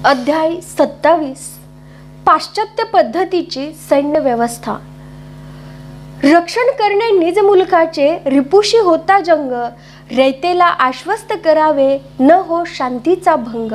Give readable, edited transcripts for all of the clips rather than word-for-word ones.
अध्याय 27 पाश्चात्य पद्धतीची सैन्य व्यवस्था। रक्षण करणे निज मुलकाचे, रिपुशी होता जंग, रयतेला आश्वस्त करावे, न हो शांतीचा भंग।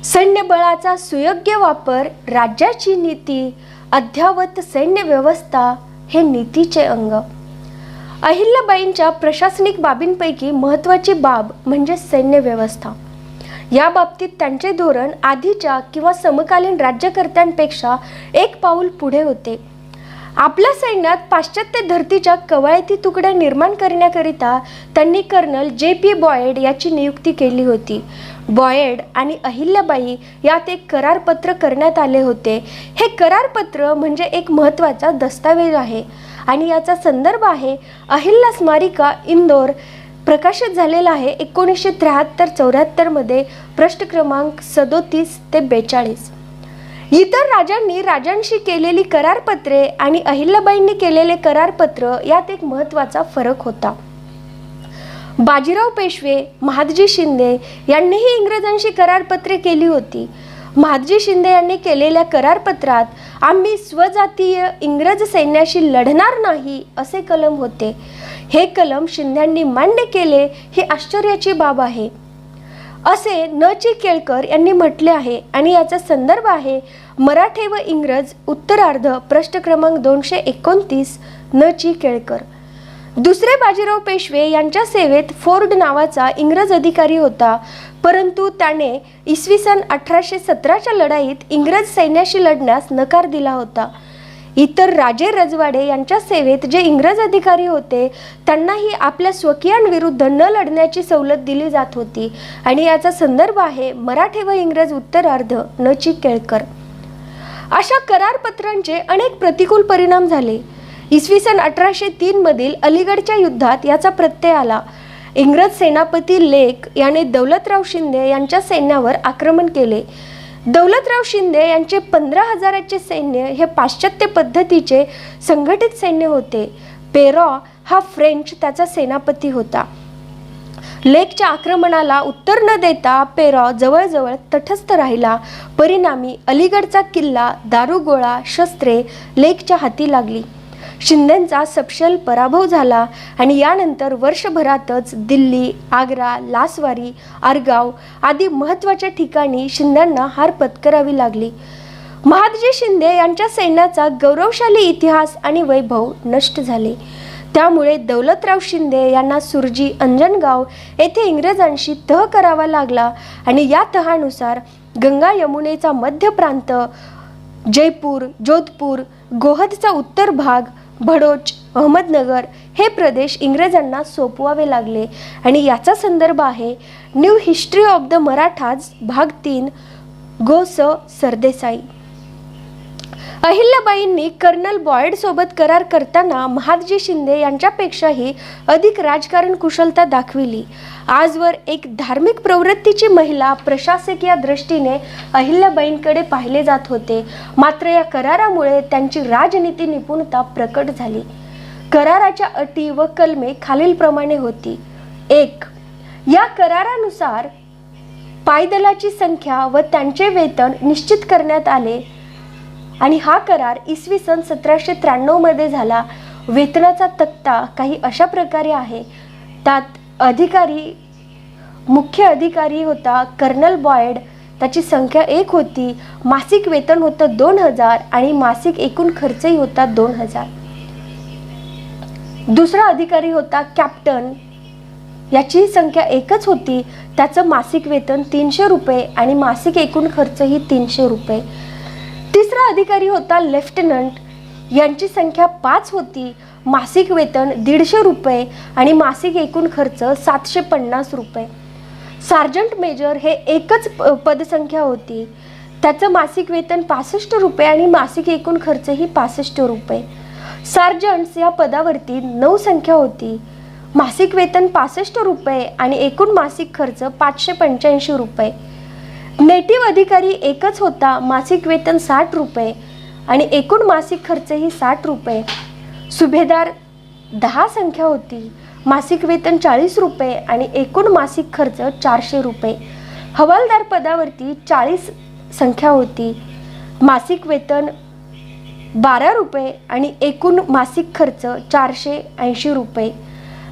सैन्य बळाचा सुयोग्य वापर, राज्याची नीती, अद्यावत सैन्य व्यवस्था हे नीतीचे अंग। अहिल्याबाईंच्या प्रशासनिक बाबींपैकी महत्त्वाची बाब म्हणजे सैन्य व्यवस्था। या बाबतीत त्यांचे धोरण आधीच्या किंवा समकालीन राज्यकर्त्यांपेक्षा एक पाऊल पुढे होते। आपल्या सैन्यात पाश्चात्य धर्तीच्या कवायती तुकड्या निर्माण करण्याकरिता त्यांनी कर्नल J.P. बॉयड याची नियुक्ती केली होती। बॉयड आणि अहिल्याबाई यात एक करारपत्र करण्यात आले होते। हे करारपत्र म्हणजे एक महत्त्वाचा दस्तावेज आहे आणि याचा संदर्भ आहे अहिल्या स्मारिका इंदोर, प्रकाशित झालेला आहे 1973-74 मध्ये, पृष्ठ क्रमांक 37 ते 42। इतर राजांनी राजांशी केलेली करारपत्रे आणि अहिल्याबाईंनी केलेले करारपत्र यात एक महत्त्वाचा फरक होता। बाजीराव पेशवे, महादजी शिंदे यांनीही इंग्रजांशी करारपत्रे केली होती। महादजी शिंदे यांनी केलेल्या करारपत्रात आम्ही स्वजातीय इंग्रज सैन्याशी लढणार नाही असे कलम होते। हे कलम शिंद्यांनी मान्य केले ही आश्चर्याची बाब आहे, असे न.चि. केळकर यांनी म्हटले आहे आणि याचा संदर्भ आहे मराठे व इंग्रज उत्तरार्ध, पृष्ठ क्रमांक 229, न.चि. केळकर। दुसरे बाजीराव पेशवे यांच्या सेवेत फोर्ड नावाचा इंग्रज अधिकारी होता, परंतु त्याने इसवी सन 1817च्या लढाईत इंग्रज सैन्याशी लढण्यास नकार दिला होता। इतर राजे रजवाडे यांच्या सेवेत जे इंग्रज अधिकारी होते त्यांनाही आपल्या स्वकीयांविरुद्ध न लढण्याची सवलत दिली जात होती आणि याचा संदर्भ आहे मराठे व इंग्रज उत्तरार्ध, न.चि. केळकर। अशा करारपत्रांचे अनेक प्रतिकूल परिणाम झाले। इसवी सन 1803 मधील अलीगडच्या युद्धात याचा प्रत्यय आला। इंग्रज सेनापती लेक याने दौलतराव शिंदे यांच्या सैन्यावर आक्रमण केले। दौलतराव शिंदे यांचे 15,000चे सैन्य हे पाश्चात्य पद्धतीचे संघटित सैन्य होते। पेरॉ हा फ्रेंच त्याचा सेनापती होता। लेकच्या आक्रमणाला उत्तर न देता पेरॉ जवळजवळ तटस्थ राहिला। परिणामी अलीगडचा किल्ला, दारुगोळा, शस्त्रे लेकच्या हाती लागली। शिंदेंचा सपशेल पराभव झाला आणि यानंतर वर्षभरातच दिल्ली, आग्रा, लासवारी, आरगाव आदी महत्त्वाच्या ठिकाणी शिंद्यांना हार पत्करावी लागली। महादजी शिंदे यांच्या सैन्याचा गौरवशाली इतिहास आणि वैभव नष्ट झाले। त्यामुळे दौलतराव शिंदे यांना सुरजी अंजनगाव येथे इंग्रजांशी तह करावा लागला आणि या तहानुसार गंगा यमुनेचा मध्य प्रांत, जयपूर, जोधपूर, गोहदचा उत्तर भाग, भडोच, अहमदनगर हे प्रदेश इंग्रजांना सोपवावे लागले आणि याचा संदर्भ आहे new history of the Marathas भाग 3, गो. स. सरदेसाई। अहिल्याबाईंनी कर्नल बॉयड सोबत करार करताना महादजी शिंदे यांच्यापेक्षाही अधिक राजकारण कुशलता दाखविली। आजवर एक धार्मिक प्रवृत्तीची महिला प्रशासक या दृष्टीने अहिल्याबाईंकडे पाहिले जात होते, मात्र या करारामुळे त्यांची राजनीती निपुणता प्रकट झाली। कराराच्या अटी व कलमे खालीलप्रमाणे होती। 1. या करारानुसार पायदलाची संख्या व त्यांचे वेतन निश्चित करण्यात आले आणि हा करार इसवी सन 1793 मध्ये झाला। वेतनाचा तक्ता काही अशा प्रकारे आहे। त्यात मुख्य अधिकारी होता कर्नल बॉयड, त्याची संख्या 1 होती। मासिक वेतन होतं 2000 आणि मासिक एकूण खर्चही होता 2000। दुसरा अधिकारी होता कॅप्टन, याची संख्या 1च होती। त्याचं मासिक वेतन 300 रुपये आणि मासिक एकूण खर्चही 300 रुपये। तिसरा अधिकारी होता लेफ्टनंट, यांची संख्या 5 होती। मासिक वेतन 150 रुपये आणि मासिक एकूण खर्च 750 रुपये। सार्जंट मेजर हे एकच पदसंख्या होती। त्याचं मासिक वेतन 65 रुपये आणि मासिक एकूण खर्चही 65 रुपये। सार्जंट्स या पदावरती 9 संख्या होती। मासिक वेतन 65 रुपये आणि एकूण मासिक खर्च 585 रुपये। नेटिव्ह अधिकारी एकच होता, मासिक वेतन 60 रुपये आणि एकूण मासिक खर्चही 60 रुपये। सुभेदार 10 संख्या होती, मासिक वेतन 40 रुपये आणि एकूण मासिक खर्च 400 रुपये। हवालदार पदावरती 40 संख्या होती. मासिक वेतन 12 रुपये आणि एकूण मासिक खर्च 480 रुपये.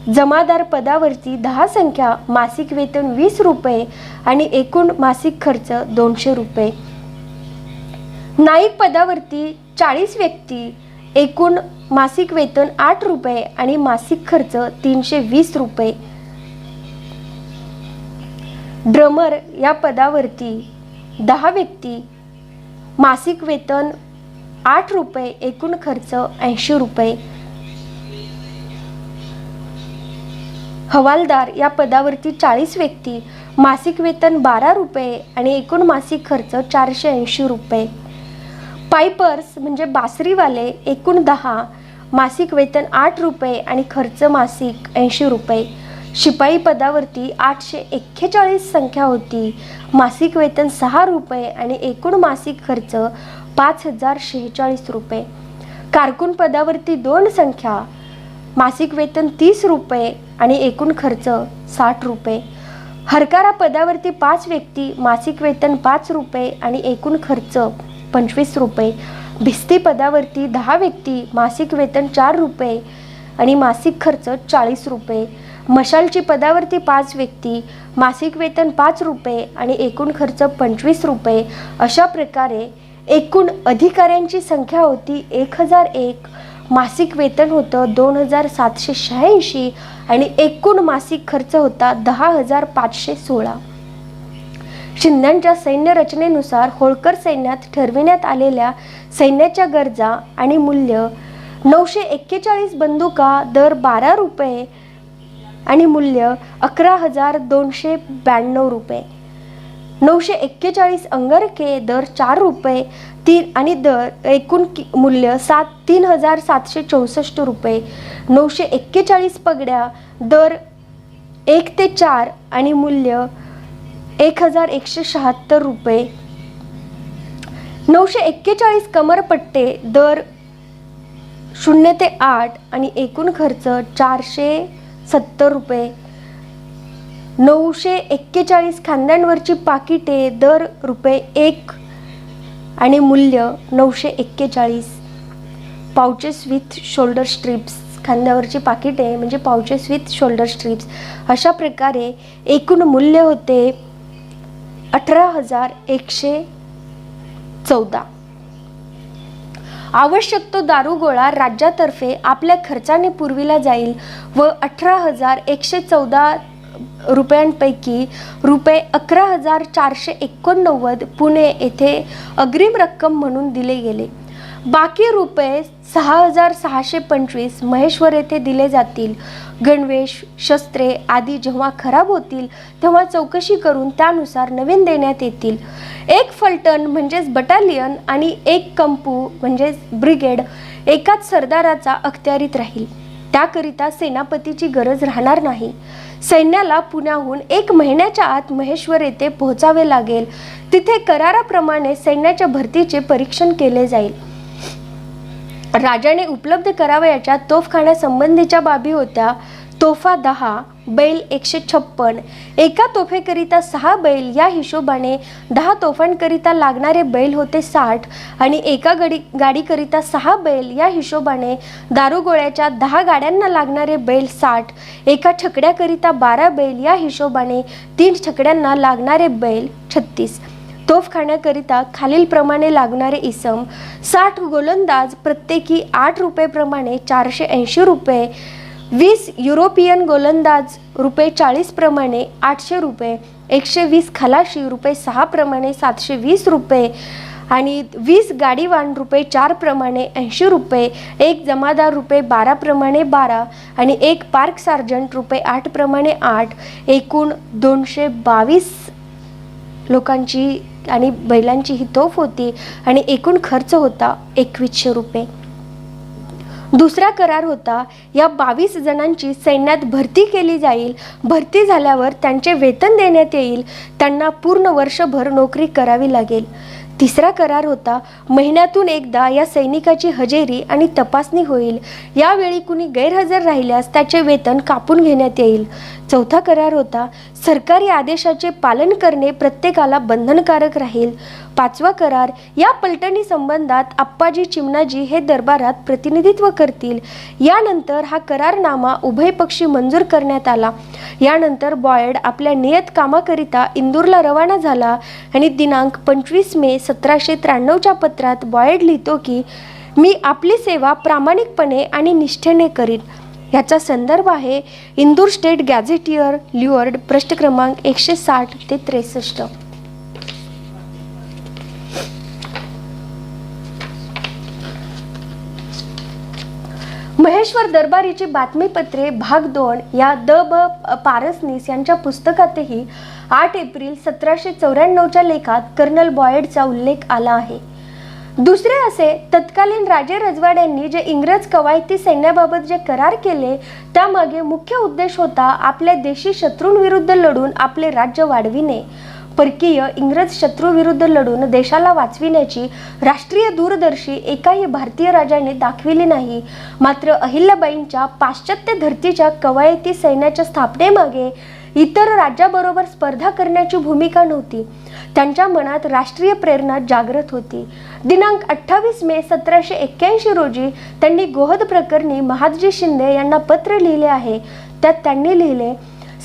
जमादार पदावरती 10 संख्या, मासिक वेतन 20 रुपये आणि एकूण मासिक खर्च 200 रुपये. नाईक पदावरती 40 व्यक्ती, एकूण मासिक वेतन 8 रुपये आणि मासिक खर्च 320 रुपये. ड्रमर या पदावरती 10 व्यक्ती, मासिक वेतन 8 रुपये, एकूण खर्च 80 रुपये. हवालदार या पदावरती 40 व्यक्ती, मासिक वेतन 12 रुपये आणि एकूण मासिक खर्च 480 रुपये. पायपर्स म्हणजे बासरीवाले एकूण 10, मासिक वेतन 8 रुपये आणि खर्च मासिक 80 रुपये. शिपाई पदावरती 841 संख्या होती, मासिक वेतन 6 रुपये आणि एकूण मासिक खर्च 5046 रुपये. कारकून पदावरती 2 संख्या, मासिक वेतन 30 रुपये आणि एकूण खर्च 60 रुपये. हरकारा पदावरती 5 व्यक्ती, मासिक वेतन 5 रुपये आणि एकूण खर्च 25 रुपये. भिस्ती पदावरती 10 व्यक्ती, मासिक वेतन 4 रुपये आणि मासिक खर्च 40 रुपये. मशालची पदावरती 5 व्यक्ती, मासिक वेतन 5 रुपये आणि एकूण खर्च 25 रुपये. अशा प्रकारे एकूण अधिकाऱ्यांची संख्या होती 1001, मासिक वेतन होतं 2786 आणि एकूण मासिक खर्च होता 10516. शिंद्यांच्या सैन्य रचनेनुसार होळकर सैन्यात ठरविण्यात आलेल्या सैन्याच्या गरजा आणि मूल्य 941 बंदुका दर 12 रुपये आणि मूल्य 11,292 रुपये. 941 अंगरखे दर 4 रुपये आणि दर एकूण मूल्य 3,764 रुपये. 941 पगड्या दर 1 ते 4 आणि मूल्य 1,176 रुपये. 941 कमरपट्टे दर 0 ते 8 आणि एकूण खर्च 470 रुपये. 941 खांद्यांवरची पाकिटे दर रुपये 1 आणि मूल्य 941. पाउचेस विथ शोल्डर स्ट्रिप्स, खांद्यावरची पाकिटे म्हणजे पाउचेस विथ शोल्डर स्ट्रिप्स. अशा प्रकारे एकूण मूल्य होते 18,114. आवश्यक तो दारुगोळा राज्यातर्फे आपल्या खर्चाने पुरविला जाईल व 18,114 रुपयांपैकी रुपये 11,489 पुणे येथे अग्रिम रक्कम म्हणून दिले गेले. बाकी रुपये 6,625 महेश्वर येथे दिले जातील. गणवेश, शस्त्रे आदी जेव्हा खराब होतील तेव्हा चौकशी करून त्यानुसार नवीन देण्यात येतील. 1 फलटण म्हणजेच बटालियन आणि 1 कंपू म्हणजेच ब्रिगेड एकाच सरदाराचा अखत्यारीत राहील. त्याकरिता सेनापतीची गरज राहणार नाही. सैन्याला पुण्याहून 1 महिन्याच्या आत महेश्वर येथे पोहोचावे लागेल. तिथे कराराप्रमाणे सैन्याच्या भरतीचे परीक्षण केले जाईल. राजाने उपलब्ध करावयाच्या तोफखान्यासंबंधीच्या बाबी होत्या. तोफा 10, बैल 156, एका तोफेकरिता 6 बैल या हिशोबाने 10 तोफांकरिता लागणारे बैल होते 60 आणि एका गाडीकरिता 6 बैल या हिशोबाने दारुगोळ्याच्या 10 गाड्यांना लागणारे बैल 60, एका छकड्याकरिता 12 बैल या हिशोबाने 3 छकड्यांना लागणारे बैल 36. तोफखान्याकरिता खालीलप्रमाणे लागणारे इसम 60 गोलंदाज प्रत्येकी 8 रुपये प्रमाणे 480 रुपये. 20 युरोपियन गोलंदाज रुपये 40 प्रमाणे 800 रुपये. 120 खलाशी रुपये 6 प्रमाणे 720 रुपये आणि 20 गाडीवान रुपये 4 प्रमाणे 80 रुपये. 1 जमादार रुपये 12 प्रमाणे 12 आणि 1 पार्क सार्जंट रुपये 8 प्रमाणे 8. एकूण 222 लोकांची आणि बैलांची ही तोफ होती आणि एकूण खर्च होता 2100 रुपये. दुसरा करार होता या 22 जणांची सैन्यात भरती केली जाईल. भरती झाल्यावर त्यांचे वेतन देण्यात येईल. त्यांना पूर्ण वर्षभर नोकरी करावी लागेल. तिसरा करार होता महिन्यातून एकदा या सैनिकाची हजेरी आणि तपासणी होईल. यावेळी कुणी गैरहजर राहिल्यास त्याचे वेतन कापून घेण्यात येईल. चौथा करार होता सरकारी आदेशाचे पालन करणे प्रत्येकाला बंधनकारक राहील. पाचवा करार, या पलटणी संबंधात आप्पाजी चिमणाजी हे दरबारात प्रतिनिधित्व करतील. यानंतर हा करारनामा उभयपक्षी मंजूर करण्यात आला. यानंतर बॉयड आपल्या नियत कामाकरिता इंदूरला रवाना झाला आणि दिनांक 25 मे 1793च्या पत्रात बॉयड लिहितो की मी आपली सेवा प्रामाणिकपणे आणि निष्ठेने करीन. याचा संदर्भ आहे इंदूर स्टेट गॅझेटियर ल्युअर्ड, पृष्ठ क्रमांक 160 ते 63. महेश्वर दरबारीची बातमीपत्रे भाग 2 या द ब पारसनीस यांच्या पुस्तकातही 8 एप्रिल 1794च्या लेखात कर्नल बॉयडचा उल्लेख आला आहे. दुसरे असे, तत्कालीन राजे रजवाड्यांनी जे इंग्रज कवायती सैन्याबाबत जे करार केले त्यामागे मुख्य उद्देश होता आपल्या देशी शत्रूंविरुद्ध लढून आपले राज्य वाढविणे. परकीय इंग्रज शत्रूविरुद्ध लढून देशाला वाचविण्याची राष्ट्रीय दूरदर्शी एकाही भारतीय राजाने दाखविली नाही. मात्र अहिल्याबाईंच्या पाश्चात्य धर्तीच्या कवायती सैन्याच्या स्थापनेमागे इतर राज्याबरोबर स्पर्धा करण्याची भूमिका नव्हती. त्यांच्या मनात राष्ट्रीय प्रेरणा जागृत होती. दिनांक 28 मे 1781 रोजी त्यांनी गोहद प्रकरणी महादजी शिंदे यांना पत्र लिहिले आहे. त्यात त्यांनी लिहिले,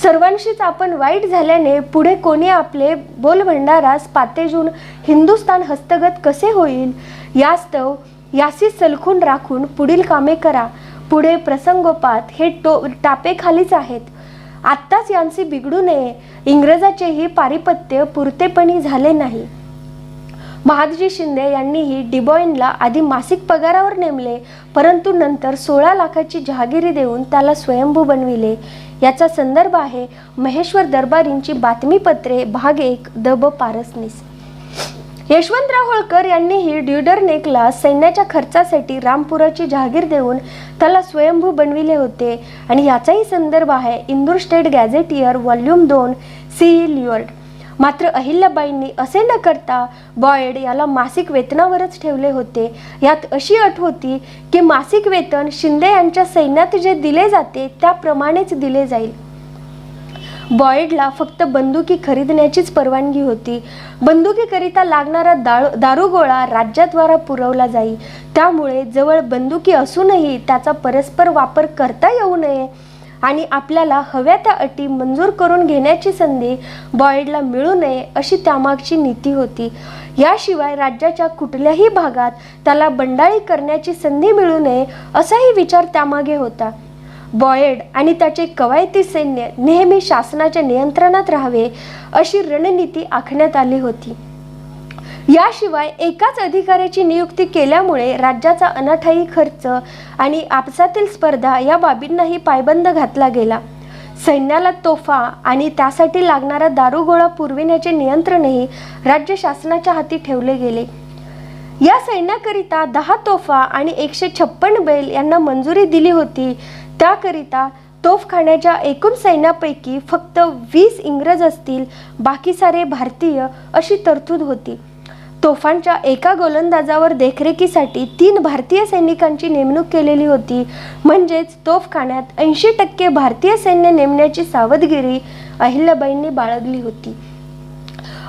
सर्वांशीच आपण वाईट झाल्याने पुढे कोणी आपले बोलभंडारास पातेजून हिंदुस्थान हस्तगत कसे होईल. यास्तव यासी सलखून राखून पुढील कामे करा. पुढे प्रसंगोपात हे टापे खालीच आहेत. आत्ताच यांची बिघडू नये. इंग्रजाचेही पारिपत्य पुरतेपणी झाले नाही. महादजी शिंदे यांनीही डिबॉईनला आधी मासिक पगारावर नेमले, परंतु नंतर 16 लाखाची जहागिरी देऊन त्याला स्वयंभू बनविले. याचा संदर्भ आहे महेश्वर दरबारींची बातमीपत्रे भाग 1 द ब पारसनीस. यशवंतराव होळकर यांनीही ड्युडरनेकला सैन्याच्या खर्चासाठी रामपुराची जहागीर देऊन त्याला स्वयंभू बनविले होते आणि याचाही संदर्भ आहे Indore state gazetteer volume 2 C Luard. मात्र अहिल्याबाईंनी असे न करता बॉयड याला मासिक वेतनावरच ठेवले होते. यात अशी अट होती की मासिक वेतन शिंदे यांच्या सैन्यात जे दिले जाते त्याप्रमाणेच दिले जाईल. बॉयडला फक्त बंदुकी खरीदण्याचीच परवानगी होती. बंदुकीकरिता लागणारा दारुगोळा राज्याद्वारा पुरवला जाई. त्यामुळे जवळ बंदुकी असूनही त्याचा परस्पर वापर करता येऊ नये आणि आपल्याला हव्या त्या अटी मंजूर करून घेण्याची संधी बॉयडला मिळू नये अशी त्यामागची नीती होती. याशिवाय राज्याच्या कुठल्याही भागात त्याला बंडाळी करण्याची संधी मिळू नये असाही विचार त्यामागे होता. बॉयड आणि त्याचे कवायती सैन्य नेहमी शासनाच्या नियंत्रणात राहावे अशी रणनीती आखण्यात आली होती. याशिवाय एकाच अधिकाऱ्याची नियुक्ती केल्यामुळे राज्याचा अनाठायी खर्च आणि आपसातील स्पर्धा या बाबींनाही पायबंद घातला गेला. सैन्याला तोफा आणि त्यासाठी लागणारा दारुगोळा पुरविण्याचे नियंत्रणही राज्य शासनाच्या हाती ठेवले गेले. या सैन्याकरिता 10 तोफा आणि 156 बैल यांना मंजुरी दिली होती. त्याकरिता तोफखान्याच्या एकूण सैन्यापैकी फक्त 20 इंग्रज असतील, बाकी सारे भारतीय अशी तरतूद होती. तोफांच्या एका गोलंदाजावर देखरेखीसाठी 3 भारतीय सैनिकांची नेमणूक केलेली होती. म्हणजेच तोफखान्यात 80% भारतीय सैन्य नेमण्याची सावधगिरी अहिल्याबाईंनी बाळगली होती.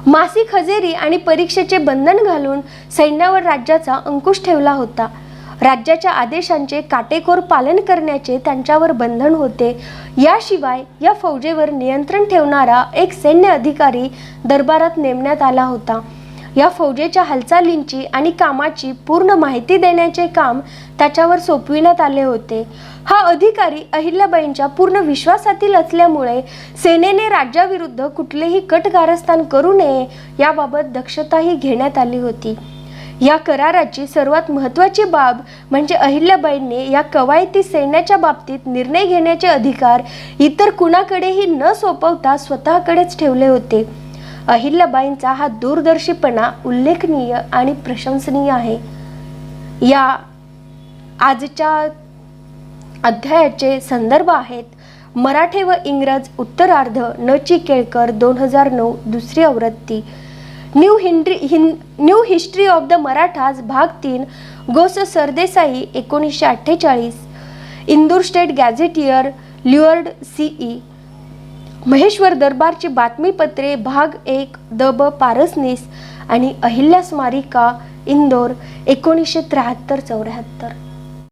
मासिक हजेरी आणि परीक्षेचे बंधन घालून सैन्यावर राज्याचा अंकुश ठेवला होता. राज्याच्या आदेशांचे काटेकोर पालन करण्याचे त्यांच्यावर बंधन होते. याशिवाय या फौजेवर नियंत्रण ठेवणारा एक सैन्य अधिकारी दरबारात नेमण्यात आला होता. या फौजेच्या हालचालींची आणि कामाची पूर्ण माहिती देण्याचे काम त्याच्यावर सोपविण्यात आले होते. हा अधिकारी अहिल्याबाईंच्या पूर्ण विश्वासातील असल्यामुळे सेनेने राज्याविरुद्ध कुठलेही कटकारस्थान करू नये याबाबत दक्षताही घेण्यात आली होती. या कराराची सर्वात महत्त्वाची बाब म्हणजे अहिल्याबाईंनी या कवायती सैन्याच्या बाबतीत निर्णय घेण्याचे अधिकार इतर कुणाकडेही न सोपवता स्वतःकडेच ठेवले होते. अहिल्याबाईंचा हा दूरदर्शीपणा उल्लेखनीय आणि प्रशंसनीय आहे. या आजच्या अध्यायाचे संदर्भ आहेत मराठे व इंग्रज उत्तरार्ध न. ची. केळकर 2009 दुसरी आवृत्ती, new history of the Marathas भाग 3 गो. स. Sardesai 1948, Indore state gazetteer Luard CE Maheshwar दरबारची बातमीपत्रे भाग 1 द ब पारसनीस आणि अहिल्या स्मारिका इंदोर 1973-74.